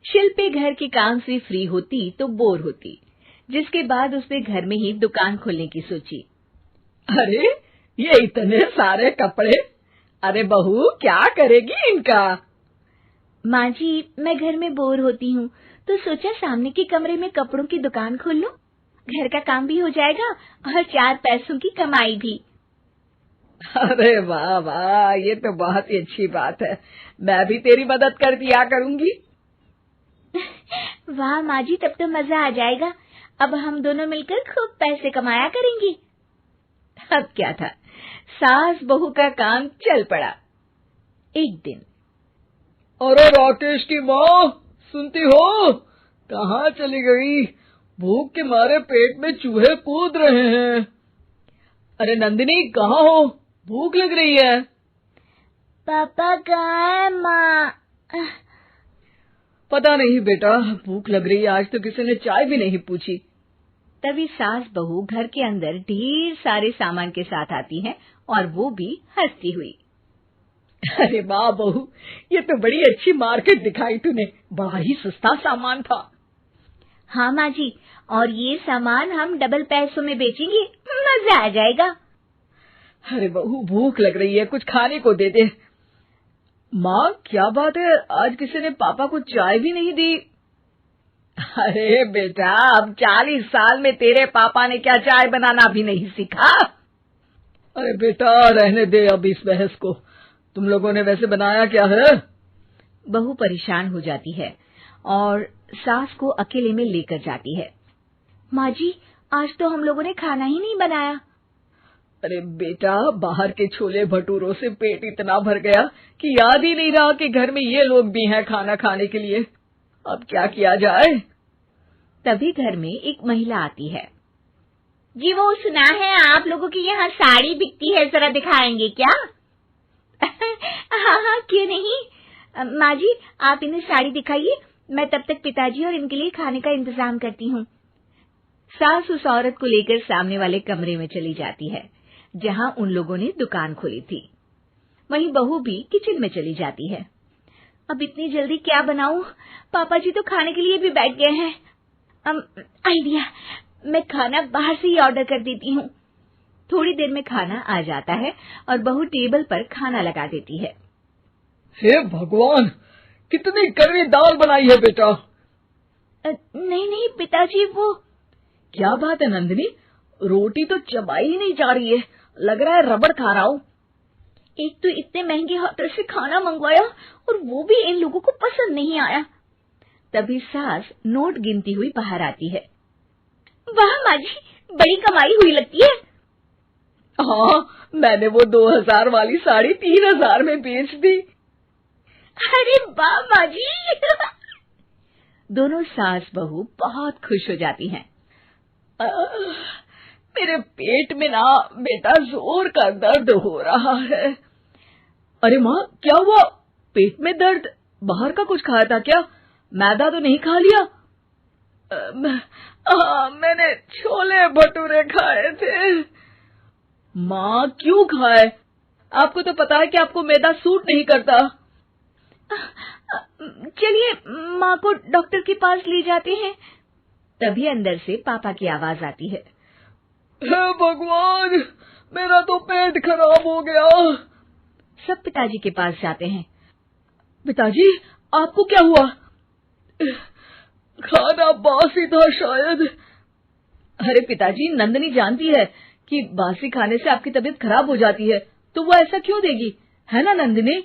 शिल्पी घर के काम से फ्री होती तो बोर होती, जिसके बाद उसने घर में ही दुकान खोलने की सोची। अरे ये इतने सारे कपड़े, अरे बहू क्या करेगी इनका? माँ जी, मैं घर में बोर होती हूँ तो सोचा सामने के कमरे में कपड़ों की दुकान खोल लूं। घर का काम भी हो जाएगा और 4 पैसों की कमाई भी। अरे वाह वाह, ये तो बहुत ही अच्छी बात है। मैं भी तेरी मदद कर दिया करूंगी। वाह माँ जी, तब तो मजा आ जाएगा। अब हम दोनों मिलकर खूब पैसे कमाया करेंगे। अब क्या था, सास बहू का काम चल पड़ा। एक दिन, अरे राकेश की माँ, सुनती हो? कहाँ चली गई? भूख के मारे पेट में चूहे कूद रहे हैं। अरे नंदिनी, कहाँ हो? भूख लग रही है। पापा कहाँ है माँ? पता नहीं बेटा, भूख लग रही है। आज तो किसी ने चाय भी नहीं पूछी। तभी सास बहू घर के अंदर ढेर सारे सामान के साथ आती हैं और वो भी हंसती हुई। अरे वाह बहू, ये तो बड़ी अच्छी मार्केट दिखाई तूने। बड़ा ही सस्ता सामान था। हाँ माँ जी, और ये सामान हम डबल पैसों में बेचेंगे, मजा आ जाएगा। अरे बहू, भूख लग रही है, कुछ खाने को दे दे। माँ क्या बात है, आज किसी ने पापा को चाय भी नहीं दी? अरे बेटा, अब 40 साल में तेरे पापा ने क्या चाय बनाना भी नहीं सीखा? अरे बेटा रहने दे अब इस बहस को। तुम लोगों ने वैसे बनाया क्या है? बहू परेशान हो जाती है और सास को अकेले में लेकर जाती है। माँ जी, आज तो हम लोगों ने खाना ही नहीं बनाया। अरे बेटा, बाहर के छोले भटूरों से पेट इतना भर गया कि याद ही नहीं रहा कि घर में ये लोग भी हैं खाना खाने के लिए। अब क्या किया जाए? तभी घर में एक महिला आती है। जी, वो सुना है आप लोगों की यहाँ साड़ी बिकती है, जरा दिखाएंगे क्या? हाँ हाँ, क्यों नहीं। माँ जी, आप इन्हें साड़ी दिखाइए, मैं तब तक पिताजी और इनके लिए खाने का इंतजाम करती हूँ। सास उस औरत को लेकर सामने वाले कमरे में चली जाती है, जहाँ उन लोगों ने दुकान खोली थी। वहीं बहू भी किचन में चली जाती है। अब इतनी जल्दी क्या बनाऊं? पापा जी तो खाने के लिए भी बैठ गए हैं। आइडिया, मैं खाना बाहर से ही ऑर्डर कर देती हूँ। थोड़ी देर में खाना आ जाता है और बहू टेबल पर खाना लगा देती है। हे भगवान, कितनी कड़वी दाल बनाई है बेटा। नहीं नहीं पिताजी, वो। क्या बात है नंदिनी, रोटी तो चबाई ही नहीं जा रही है, लग रहा है रबड़ खा रहा हूँ। एक तो इतने महंगे होटल से खाना मंगवाया और वो भी इन लोगों को पसंद नहीं आया। तभी सास नोट गिनती हुई बाहर आती है। वाह माँ जी, बड़ी कमाई हुई लगती है। हाँ, मैंने वो 2000 वाली साड़ी 3000 में बेच दी। अरे वाह माँ जी। दोनों सास बहू बहुत खुश हो जाती हैं। मेरे पेट में ना बेटा जोर का दर्द हो रहा है। अरे माँ, क्या हुआ? पेट में दर्द? बाहर का कुछ खाया था क्या? मैदा तो नहीं खा लिया? मैंने छोले भटूरे खाए थे। माँ क्यों खाए? आपको तो पता है कि आपको मैदा सूट नहीं करता। चलिए माँ को डॉक्टर के पास ले जाते हैं। तभी अंदर से पापा की आवाज आती है। हे भगवान, मेरा तो पेट खराब हो गया। सब पिताजी के पास जाते हैं। पिताजी, आपको क्या हुआ? खाना बासी था शायद। अरे पिताजी, नंदिनी जानती है कि बासी खाने से आपकी तबीयत खराब हो जाती है, तो वो ऐसा क्यों देगी, है ना नंदिनी?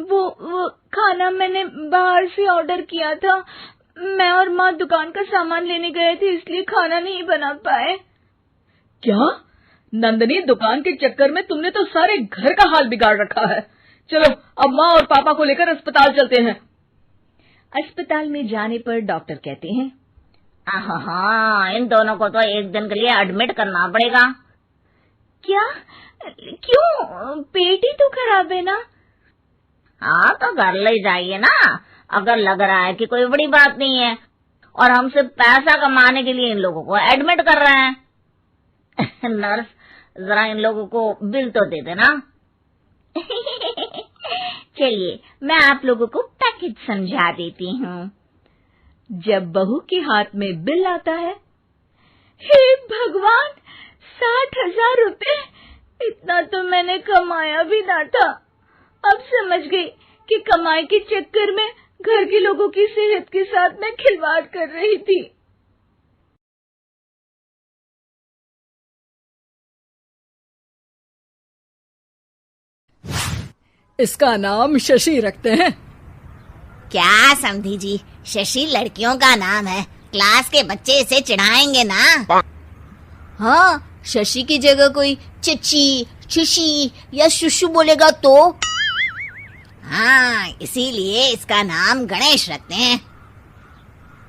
वो खाना मैंने बाहर से ऑर्डर किया था। मैं और माँ दुकान का सामान लेने गए थे, इसलिए खाना नहीं बना पाए। क्या नंदिनी, दुकान के चक्कर में तुमने तो सारे घर का हाल बिगाड़ रखा है। चलो अब माँ और पापा को लेकर अस्पताल चलते हैं। अस्पताल में जाने पर डॉक्टर कहते हैं, हाँ, इन दोनों को तो एक दिन के लिए एडमिट करना पड़ेगा। क्या? क्यों? पेट ही तो खराब है ना। हाँ, तो घर ले जाइए ना, अगर लग रहा है कि कोई बड़ी बात नहीं है और हम सिर्फ पैसा कमाने के लिए इन लोगों को एडमिट कर रहे हैं। नर्स, जरा इन लोगों को बिल तो दे देना। चलिए, मैं आप लोगों को पैकेज हित समझा देती हूँ। जब बहू के हाथ में बिल आता है, हे भगवान, 60,000 रुपए! इतना तो मैंने कमाया भी ना था। अब समझ गई कि कमाई के चक्कर में घर के लोगों की सेहत के साथ मैं खिलवाड़ कर रही थी। इसका नाम शशि रखते हैं। क्या समधी जी, शशि लड़कियों का नाम है, क्लास के बच्चे इसे चिढ़ाएंगे ना। हाँ, शशि की जगह कोई चची, शुशी या शुशु बोलेगा तो? हाँ, इसीलिए इसका नाम गणेश रखते हैं।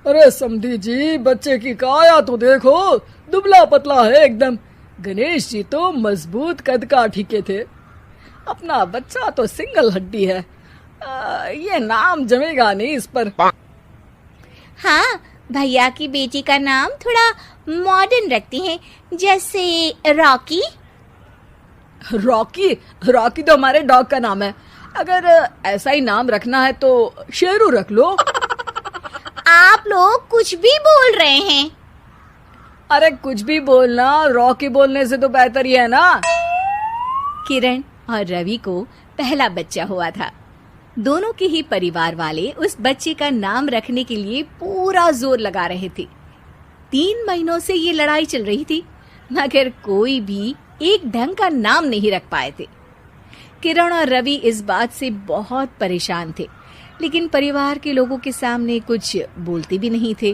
अरे समधी जी, बच्चे की काया तो देखो, दुबला पतला है एकदम। गणेश जी तो मजबूत कद काठी के थे, अपना बच्चा तो सिंगल हड्डी है। ये नाम जमेगा नहीं इस पर। हाँ, भैया की बेटी का नाम थोड़ा मॉडर्न रखती हैं, जैसे रॉकी। रॉकी? रॉकी तो हमारे डॉग का नाम है। अगर ऐसा ही नाम रखना है तो शेरू रख लो। आप लोग कुछ भी बोल रहे हैं। अरे कुछ भी बोलना, रॉकी बोलने से तो बेहतर ही है ना। किरण और रवि को पहला बच्चा हुआ था। दोनों के ही परिवार वाले उस बच्चे का नाम रखने के लिए पूरा जोर लगा रहे थे। 3 महीनों से ये लड़ाई चल रही थी, मगर कोई भी एक ढंग का नाम नहीं रख पाए थे। किरण और रवि इस बात से बहुत परेशान थे, लेकिन परिवार के लोगों के सामने कुछ बोलते भी नहीं थे।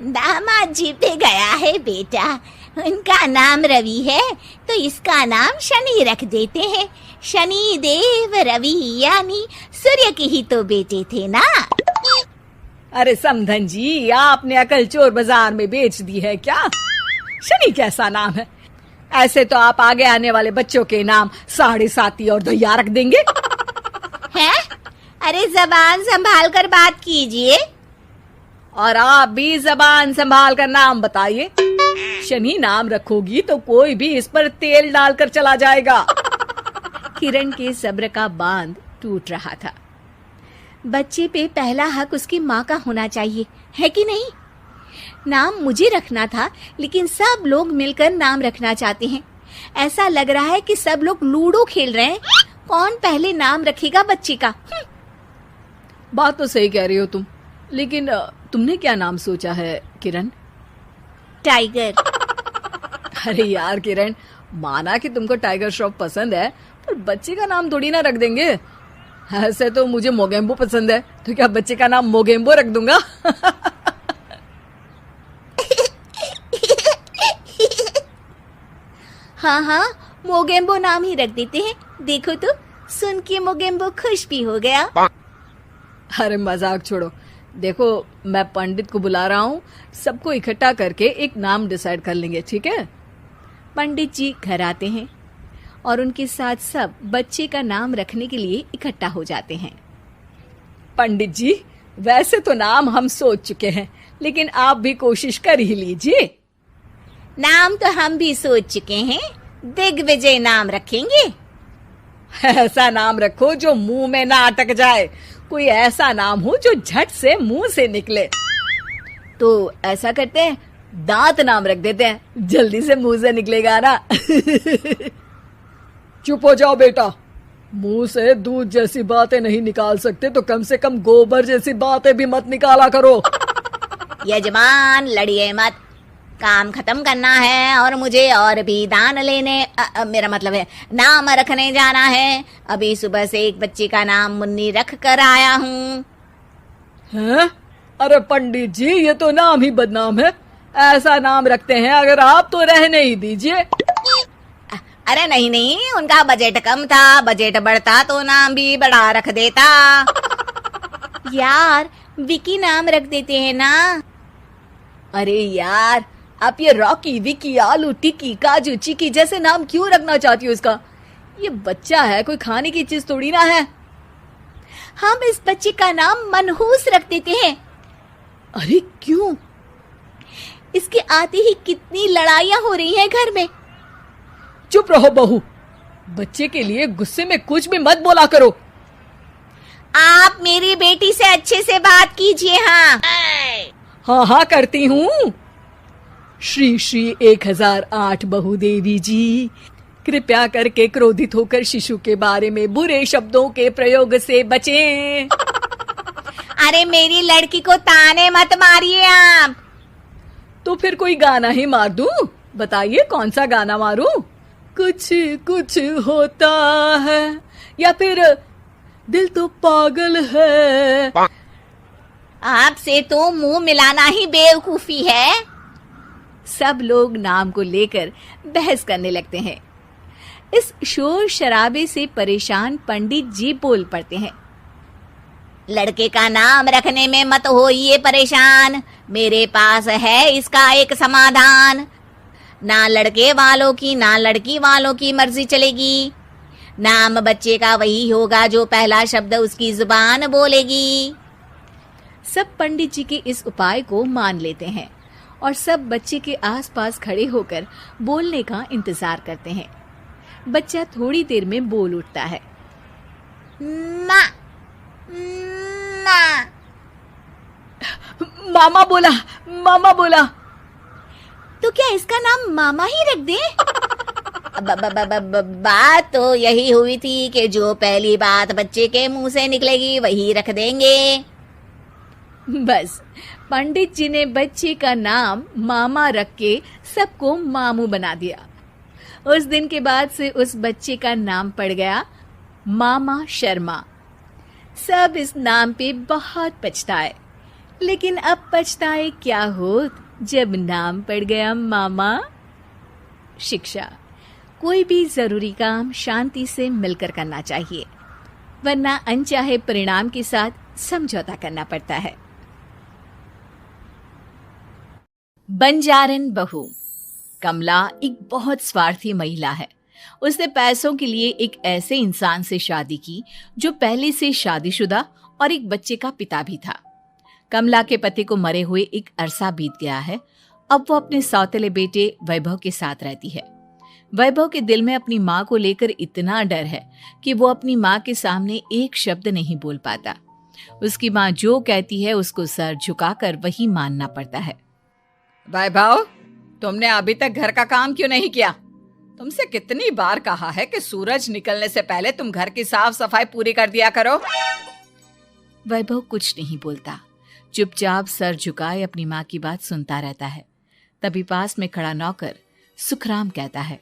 दामाद जी पे गया है बेटा, उनका नाम रवि है तो इसका नाम शनि रख देते हैं। शनि देव रवि, यानी सूर्य के ही तो बेटे थे ना। अरे समधन जी, आपने अकल चोर बाजार में बेच दी है क्या? शनि कैसा नाम है? ऐसे तो आप आगे आने वाले बच्चों के नाम साढ़े साती और दैया रख देंगे। हैं? अरे जबान संभाल कर बात कीजिए। और आप भी जबान संभाल कर नाम बताइए। शनि नाम रखोगी तो कोई भी इस पर तेल डालकर चला जाएगा। किरण के सब्र का बांध टूट रहा था। बच्चे पे पहला हक उसकी माँ का होना चाहिए, है कि नहीं? नाम मुझे रखना था, लेकिन सब लोग मिलकर नाम रखना चाहते हैं। ऐसा लग रहा है कि सब लोग लूडो खेल रहे हैं, कौन पहले नाम रखेगा बच्चे का। बात तो सही कह रही हो तुम, लेकिन तुमने क्या नाम सोचा है किरण? टाइगर। अरे यार किरण, माना कि तुमको टाइगर श्रॉफ पसंद है, पर बच्चे का नाम थोड़ी ना रख देंगे। ऐसे तो मुझे मोगेम्बो पसंद है, तो क्या बच्चे का नाम मोगेम्बो रख दूंगा? हाँ हाँ, मोगेम्बो नाम ही रख देते हैं। देखो तो, सुन के मोगेम्बो खुश भी हो गया। अरे मजाक छोड़ो, देखो मैं पंडित को बुला रहा हूँ, सबको इकट्ठा करके एक नाम डिसाइड कर लेंगे, ठीक है? पंडित जी घर आते हैं और उनके साथ सब बच्चे का नाम रखने के लिए इकट्ठा हो जाते हैं। पंडित जी, वैसे तो नाम हम सोच चुके हैं, लेकिन आप भी कोशिश कर ही लीजिए। नाम तो हम भी सोच चुके हैं, दिग्विजय नाम रखेंगे। ऐसा नाम रखो जो मुंह में ना अटक जाए, कोई ऐसा नाम हो जो झट से मुंह से निकले। तो ऐसा करते हैं, दांत नाम रख देते हैं, जल्दी से मुंह से निकलेगा ना। चुप हो जाओ बेटा, मुंह से दूध जैसी बातें नहीं निकाल सकते तो कम से कम गोबर जैसी बातें भी मत निकाला करो। यजमान लड़िए मत, काम खत्म करना है और मुझे और भी दान लेने मेरा मतलब है नाम रखने जाना है। अभी सुबह से एक बच्चे का नाम मुन्नी रख कर आया हूँ। हैं? अरे पंडित जी, ये तो नाम ही बदनाम है। ऐसा नाम रखते हैं, अगर आप तो रहने ही दीजिए। अरे नहीं नहीं, उनका बजट कम था, बजट बढ़ता तो नाम भी बढ़ा रख देता। यार विकी नाम रख देते हैं ना। अरे यार, आप ये रॉकी, विकी, आलू टिक्की, काजू चिकी जैसे नाम क्यों रखना चाहती हो इसका? ये बच्चा है, कोई खाने की चीज थोड़ी ना है। हम इस बच्चे का नाम मनहूस रख देते हैं। अरे क्यों? इसके आते ही कितनी लड़ाइयां हो रही हैं घर में। चुप रहो बहू, बच्चे के लिए गुस्से में कुछ भी मत बोला करो। आप मेरी बेटी से अच्छे से बात कीजिए। हाँ हाँ हाँ करती हूँ। श्री श्री 1008 बहुदेवी जी, कृपया करके क्रोधित होकर शिशु के बारे में बुरे शब्दों के प्रयोग से बचें। अरे मेरी लड़की को ताने मत मारिए आप। तो फिर कोई गाना ही मार दूं? बताइए कौन सा गाना मारूं? कुछ कुछ होता है या फिर दिल तो पागल है? आपसे तो मुंह मिलाना ही बेवकूफी है। सब लोग नाम को लेकर बहस करने लगते हैं। इस शोर शराबे से परेशान पंडित जी बोल पड़ते हैं। लड़के का नाम रखने में मत होइए परेशान, मेरे पास है इसका एक समाधान। ना लड़के वालों की ना लड़की वालों की मर्जी चलेगी। नाम बच्चे का वही होगा जो पहला शब्द उसकी जुबान बोलेगी। सब पंडित जी के इस उपाय को मान लेते हैं और सब बच्चे के आसपास खड़े होकर बोलने का इंतजार करते हैं। बच्चा थोड़ी देर में बोल उठता है। ना ना। मामा बोला, मामा बोला। तो क्या इसका नाम मामा ही रख दें? बात तो यही हुई थी कि जो पहली बात बच्चे के मुंह से निकलेगी वही रख देंगे। बस पंडित जी ने बच्चे का नाम मामा रख के सबको मामू बना दिया। उस दिन के बाद से उस बच्चे का नाम पड़ गया मामा शर्मा। सब इस नाम पे बहुत पछताए, लेकिन अब पछताए क्या हो जब नाम पड़ गया मामा। शिक्षा, कोई भी जरूरी काम शांति से मिलकर करना चाहिए, वरना अनचाहे परिणाम के साथ समझौता करना पड़ता है। बंजारन बहू। कमला एक बहुत स्वार्थी महिला है। उसने पैसों के लिए एक ऐसे इंसान से शादी की जो पहले से शादीशुदा और एक बच्चे का पिता भी था। कमला के पति को मरे हुए एक अरसा बीत गया है। अब वो अपने सौतेले बेटे वैभव के साथ रहती है। वैभव के दिल में अपनी माँ को लेकर इतना डर है कि वो अपनी माँ के सामने एक शब्द नहीं बोल पाता। उसकी माँ जो कहती है उसको सर झुकाकर वही मानना पड़ता है। वैभव, तुमने अभी तक घर का काम क्यों नहीं किया? तुमसे कितनी बार कहा है कि सूरज निकलने से पहले तुम घर की साफ सफाई पूरी कर दिया करो। वैभव कुछ नहीं बोलता, चुपचाप सर झुकाए अपनी माँ की बात सुनता रहता है। तभी पास में खड़ा नौकर सुखराम कहता है,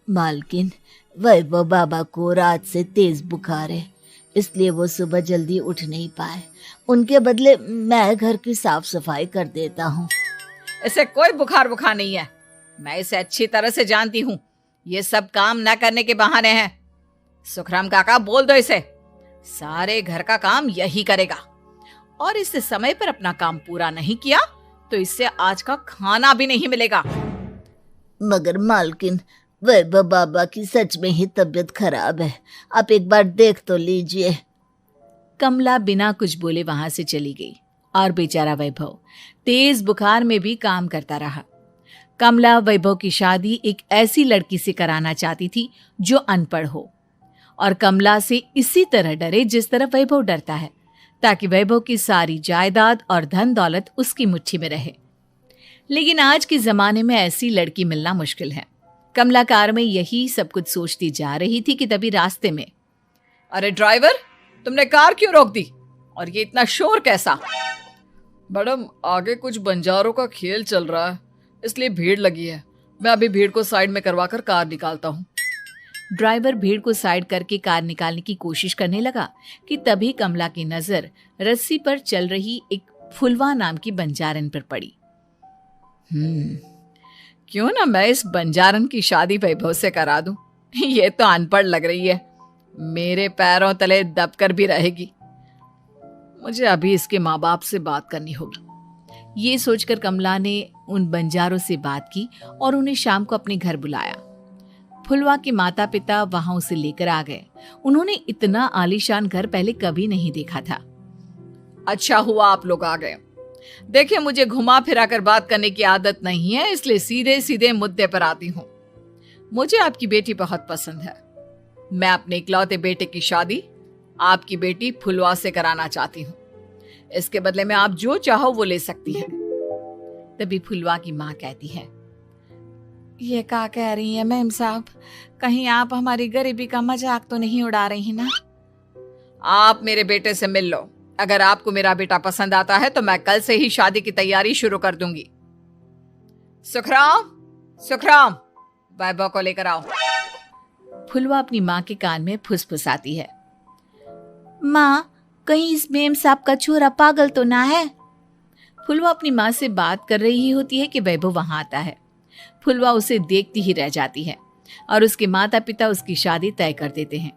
मालकिन, वैभव बाबा को रात से तेज बुखार है, इसलिए वो सुबह जल्दी उठ नहीं पाए। उनके बदले मैं घर की साफ सफाई कर देता हूँ। इसे कोई बुखार नहीं है, मैं इसे अच्छी तरह से जानती हूँ। ये सब काम न करने के बहाने हैं। सुखराम काका, बोल दो इसे, सारे घर का काम यही करेगा, और इससे समय पर अपना काम पूरा नहीं किया तो इससे आज का खाना भी नहीं मिलेगा। मगर मालकिन, वैभव बाबा की सच में ही तबीयत खराब है, आप एक बार देख तो लीजिए। कमला बिना कुछ बोले वहां से चली गई और बेचारा वैभव तेज बुखार में भी काम करता रहा। कमला वैभव की शादी एक ऐसी लड़की से कराना चाहती थी जो अनपढ़ हो, और कमला से इसी तरह डरे जिस तरह वैभव डरता है, ताकि वैभव की सारी जायदाद और धन दौलत उसकी मुट्ठी में रहे। लेकिन आज के जमाने में ऐसी लड़की मिलना मुश्किल है। कमला कार में यही सब कुछ सोचती जा रही थी कि तभी रास्ते में, अरे ड्राइवर, तुमने कार क्यों रोक दी? और ये इतना शोर कैसा? मैडम, आगे कुछ बंजारों का खेल चल रहा है, इसलिए भीड़ लगी है। मैं अभी भीड़ को साइड में करवाकर कार निकालता हूँ। ड्राइवर भीड़ को साइड करके कार निकालने की कोशिश करने लगा कि तभी कमला की नजर रस्सी पर चल रही एक फुलवा नाम की बंजारन पर पड़ी। क्यों ना मैं इस बंजारन की शादी वैभव से करा दूं? ये तो अनपढ़ लग रही है, मेरे पैरों तले दबकर भी रहेगी। मुझे अभी इसके माँ बाप से बात करनी होगी। ये सोचकर कमला ने उन बंजारों से बात की और उन्हें शाम को अपने घर बुलाया। फुलवा के माता पिता वहां उसे लेकर आ गए। उन्होंने इतना आलीशान घर पहले कभी नहीं देखा था। अच्छा हुआ आप लोग आ गए। देखिए, मुझे घुमा फिरा कर बात करने की आदत नहीं है, इसलिए सीधे सीधे मुद्दे पर आती हूँ। मुझे आपकी बेटी बहुत पसंद है। मैं अपने इकलौते बेटे की शादी आपकी बेटी फुलवा से कराना चाहती हूँ। इसके बदले में आप जो चाहो वो ले सकती हैं। तभी फुलवा की माँ कहती है, ये क्या कह रही है मैम साहब, कहीं आप हमारी गरीबी का मजाक तो नहीं उड़ा रही ना? आप मेरे बेटे से मिल लो। अगर आपको मेरा बेटा पसंद आता है तो मैं कल से ही शादी की तैयारी शुरू कर दूंगी। सुखराम, सुखराम, वैभव को लेकर आओ। फुलवा अपनी माँ के कान में फुसफुसाती है, माँ कहीं इस मेम साहब का छोरा पागल तो ना है? फुलवा अपनी माँ से बात कर रही होती है कि वैभव वहां आता है। फुलवा उसे देखती ही रह जाती है और उसके माता पिता उसकी शादी तय कर देते हैं।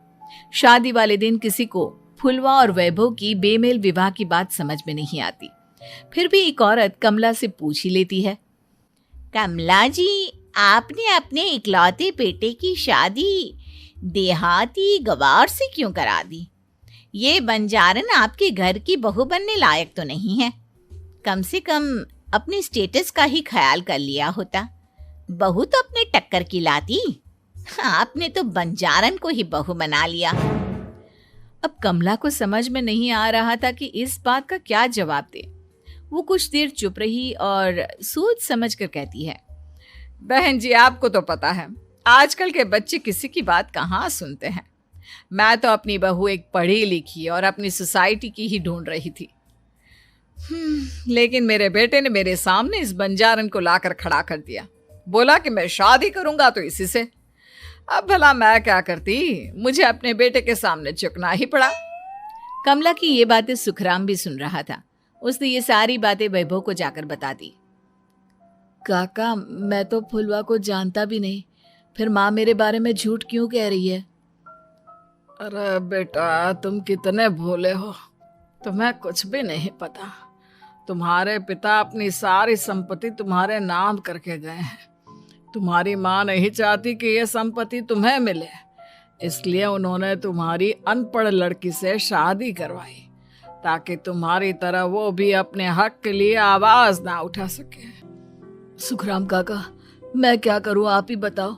शादी वाले दिन किसी को फुलवा और वैभव की बेमेल विवाह की बात समझ में नहीं आती। फिर भी एक औरत कमला से पूछ ही लेती है, कमला जी, आपने अपने इकलौते बेटे की शादी देहाती गवार से क्यों करा दी? ये बंजारन आपके घर की बहू बनने लायक तो नहीं है। कम से कम अपने स्टेटस का ही ख्याल कर लिया होता। बहू तो अपने टक्कर की लाती, आपने तो बंजारन को ही बहू बना लिया। अब कमला को समझ में नहीं आ रहा था कि इस बात का क्या जवाब दे। वो कुछ देर चुप रही और सोच समझ कर कहती है, बहन जी, आपको तो पता है आजकल के बच्चे किसी की बात कहाँ सुनते हैं। मैं तो अपनी बहू एक पढ़ी लिखी और अपनी सोसाइटी की ही ढूंढ रही थी। लेकिन मेरे बेटे ने मेरे सामने इस बंजारन को लाकर खड़ा कर दिया। बोला कि मैं शादी करूंगा तो इसी से। अब भला मैं क्या करती, मुझे अपने बेटे के सामने झुकना ही पड़ा। कमला की ये बातें सुखराम भी सुन रहा था। उसने ये सारी बातें वैभव को जाकर बता दी। काका, मैं तो फुलवा को जानता भी नहीं, फिर माँ मेरे बारे में झूठ क्यों कह रही है? अरे बेटा, तुम कितने भोले हो, तुम्हें कुछ भी नहीं पता। तुम्हारे पिता अपनी सारी संपत्ति तुम्हारे नाम करके गए हैं। तुम्हारी माँ नहीं चाहती कि ये संपत्ति तुम्हें मिले, इसलिए उन्होंने तुम्हारी अनपढ़ लड़की से शादी करवाई ताकि तुम्हारी तरह वो भी अपने हक के लिए आवाज ना उठा सके। सुखराम काका, मैं क्या करूं, आप ही बताओ।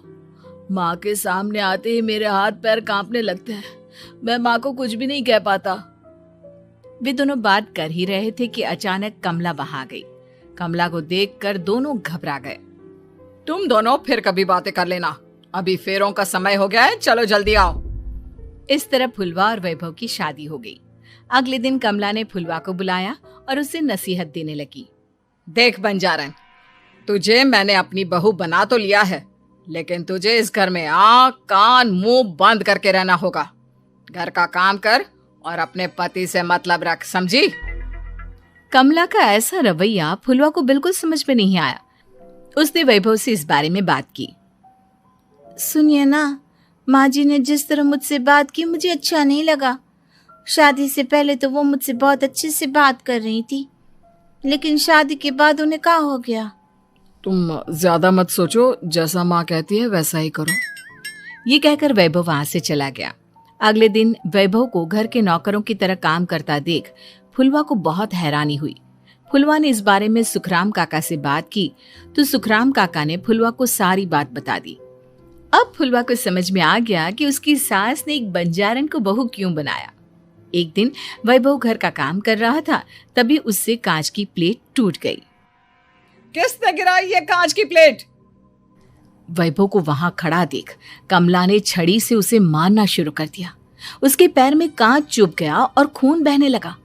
माँ के सामने आते ही मेरे हाथ पैर कांपने लगते हैं। मैं माँ को कुछ भी नहीं कह पाता। वे दोनों बात कर ही रहे थे कि अचानक कमला वहां गई। कमला को देखकर दोनों घबरा गए। तुम दोनों फिर कभी बातें कर लेना, अभी फेरों का समय हो गया है, चलो जल्दी आओ। इस तरह फुलवा और वैभव की शादी हो गई। अगले दिन कमला ने फुलवा को बुलाया और उसे नसीहत देने लगी। देख बंजारन, तुझे मैंने अपनी बहू बना तो लिया है, लेकिन तुझे इस घर में आंख कान मुंह बंद करके रहना होगा। घर का काम कर और अपने पति से मतलब रख, समझी? कमला का ऐसा रवैया फुलवा को बिल्कुल समझ में नहीं आया। उसने वैभव से इस बारे में बात की। सुनिए ना, माँ जी ने जिस तरह मुझसे बात की मुझे अच्छा नहीं लगा। शादी से पहले तो वो मुझसे बहुत अच्छे से बात कर रही थी, लेकिन शादी के बाद उन्हें क्या हो गया? तुम ज्यादा मत सोचो, जैसा माँ कहती है वैसा ही करो। ये कहकर वैभव वहां से चला गया। अगले दिन वैभव को घर के नौकरों की तरह काम करता देख फुलवा को बहुत हैरानी हुई। फुलवा ने इस बारे में सुखराम काका से बात की तो सुखराम काका ने फुलवा को सारी बात बता दी। अब फुलवा को समझ में आ गया कि उसकी सास ने एक बंजारन को बहू क्यों बनाया। एक दिन वैभव घर का काम कर रहा था, तभी उससे कांच की प्लेट टूट गई। किसने गिराई ये कांच की प्लेट? वैभव को वहां खड़ा देख कमला ने छड़ी से उसे मारना शुरू कर दिया। उसके पैर में कांच चुभ गया और खून बहने लगा,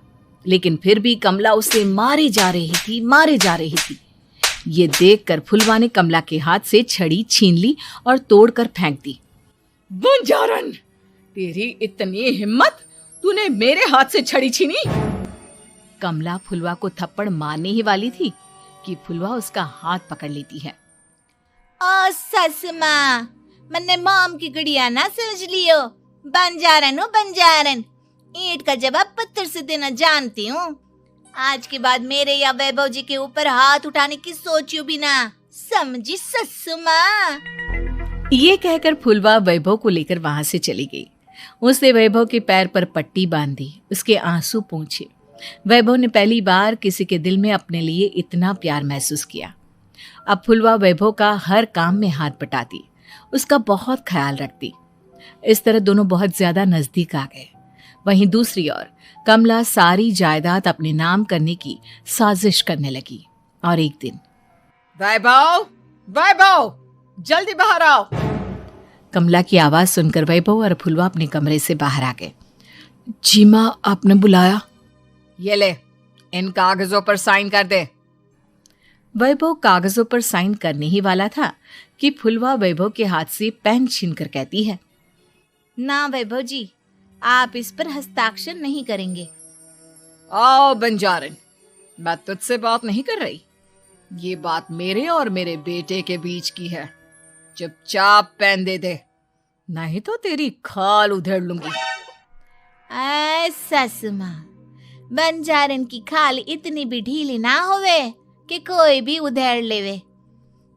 लेकिन फिर भी कमला उसे मारे जा रही थी। ये देखकर फुलवा ने कमला के हाथ से छड़ी छीन ली और तोड़कर फेंक दी। बंजारन, तेरी इतनी हिम्मत, तूने मेरे हाथ से छड़ी छीनी? कमला फुलवा को थप्पड़ मारने ही वाली थी कि फुलवा उसका हाथ पकड़ लेती है। ओ सस माँ, मैंने मॉम की गुड़िया ना समझ लियो। बंजारन हो बंजारन, ईंट का जवाब पत्थर से देना जानती हूँ। आज के बाद मेरे या वैभव जी के ऊपर हाथ उठाने की सोचियो भी ना, समझी ससु माँ? ये कहकर फुलवा वैभव को लेकर वहां से चली गई। उसने वैभव के पैर पर पट्टी बांधी, उसके आंसू पोंछे। वैभव ने पहली बार किसी के दिल में अपने लिए इतना प्यार महसूस किया। अब फुलवा वैभव का हर काम में हाथ बटाती, उसका बहुत ख्याल रखती। इस तरह दोनों बहुत ज्यादा नजदीक आ गए। वहीं दूसरी ओर कमला सारी जायदाद अपने नाम करने की साजिश करने लगी। और एक दिन, वैभव, वैभव, जल्दी बाहर आओ। कमला की आवाज सुनकर वैभव और फुलवा अपने कमरे से बाहर आ गए। जी माँ, आपने बुलाया? ये ले, इन कागजों पर साइन कर दे। वैभव कागजों पर साइन करने ही वाला था कि फुलवा वैभव के हाथ से पेन छीनकर कहती है, ना वैभव जी, आप इस पर हस्ताक्षर नहीं करेंगे। आओ बंजारन, मैं तुझसे बात नहीं कर रही। ये बात मेरे और मेरे बेटे के बीच की है। चुपचाप पेन दे दे, नहीं तो तेरी खाल उधेड़ लूंगी। सासू माँ, बंजारन की खाल इतनी भी ढीली ना होवे कि कोई भी उधेड़ लेवे।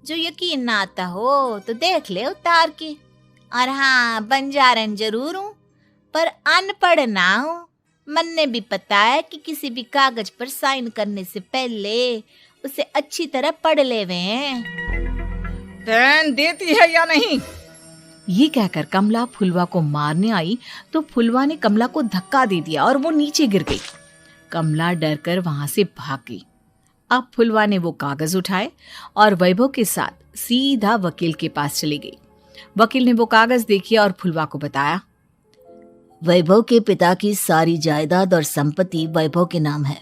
जो यकीन ना आता हो तो देख ले उतार के। और हाँ, बंजारन जरूर हूँ, पर अनपढ़ ना हूँ। मन्ने भी पता है कि किसी भी कागज पर साइन करने से पहले उसे अच्छी तरह पढ़ लेवे हैं। पेन देती है या नहीं? ये कहकर कमला फुलवा को मारने आई तो फुलवा ने कमला को धक्का दे दिया और वो नीचे गिर गई। कमला डरकर वहां से भाग गई। अब फुलवा ने वो कागज उठाए और वैभव के साथ सीधा वकील के पास चली गई। वकील ने वो कागज देखे और फुलवा को बताया, वैभव के पिता की सारी जायदाद और संपत्ति वैभव के नाम है,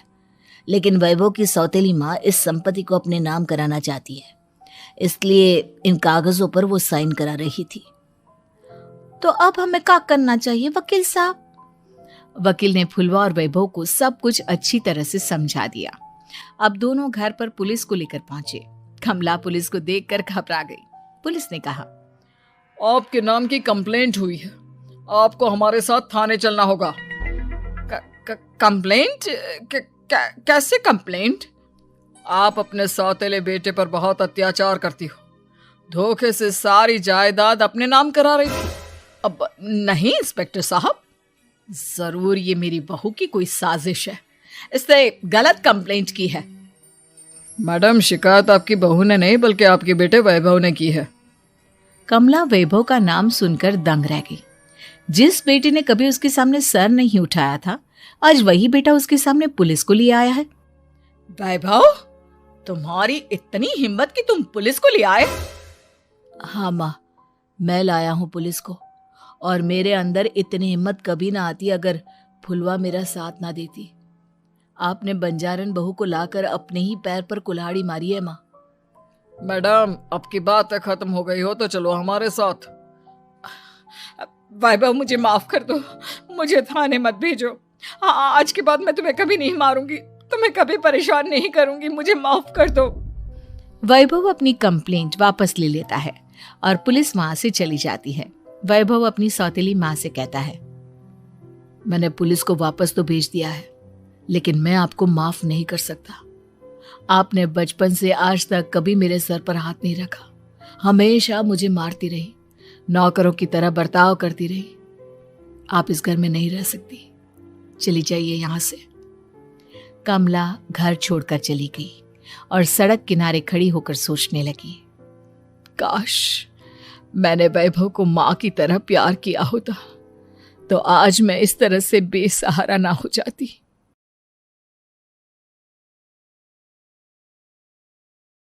लेकिन वैभव की सौतेली माँ इस संपत्ति को अपने नाम कराना चाहती है, इसलिए इन कागजों पर वो साइन करा रही थी। तो अब हमें क्या करना चाहिए वकील साहब? वकील ने फुलवा और वैभव को सब कुछ अच्छी तरह से समझा दिया। अब दोनों घर पर पुलिस को लेकर पहुंचे। कमला पुलिस को देखकर घबरा गई। पुलिस ने कहा, आपके नाम की कंप्लेंट हुई है, आपको हमारे साथ थाने चलना होगा। कंप्लेंट? कैसे कंप्लेंट? आप अपने सौतेले बेटे पर बहुत अत्याचार करती हो, धोखे से सारी जायदाद अपने नाम करा रही थी। अब नहीं इंस्पेक्टर साहब, जरूर ये मेरी बहू की कोई साजिश है, इसने गलत कंप्लेंट की है। मैडम, शिकायत आपकी बहू ने नहीं बल्कि आपके बेटे वैभव ने की है। कमला वैभव का नाम सुनकर दंग रह गई। जिस बेटे ने कभी उसके सामने सर नहीं उठाया था, आज वही बेटा उसके सामने पुलिस को ले आया है। वैभव, तुम्हारी इतनी हिम्मत कि तुम पुलिस को ले आए? हाँ माँ, मैं लाया हूँ पुलिस को, और मेरे अंदर इतनी हिम्मत कभी ना आती अगर फुलवा मेरा साथ ना देती। आपने बंजारन बहू को लाकर अपने ही पैर पर कुल्हाड़ी मारी है माँ। मैडम, अब की बात खत्म हो गई हो तो चलो हमारे साथ। वैभव, मुझे माफ कर दो, मुझे थाने मत भेजो। आज के बाद मैं तुम्हें कभी नहीं मारूंगी, तुम्हें कभी परेशान नहीं करूंगी, मुझे माफ कर दो। वैभव अपनी कंप्लेंट वापस ले लेता है और पुलिस वहां से चली जाती है। वैभव अपनी सौतेली माँ से कहता है, मैंने पुलिस को वापस तो भेज दिया है, लेकिन मैं आपको माफ नहीं कर सकता। आपने बचपन से आज तक कभी मेरे सर पर हाथ नहीं रखा, हमेशा मुझे मारती रही, नौकरों की तरह बर्ताव करती रही। आप इस घर में नहीं रह सकती, चली जाइए यहां से। कमला घर छोड़कर चली गई और सड़क किनारे खड़ी होकर सोचने लगी, काश मैंने वैभव को माँ की तरह प्यार किया होता तो आज मैं इस तरह से बेसहारा ना हो जाती।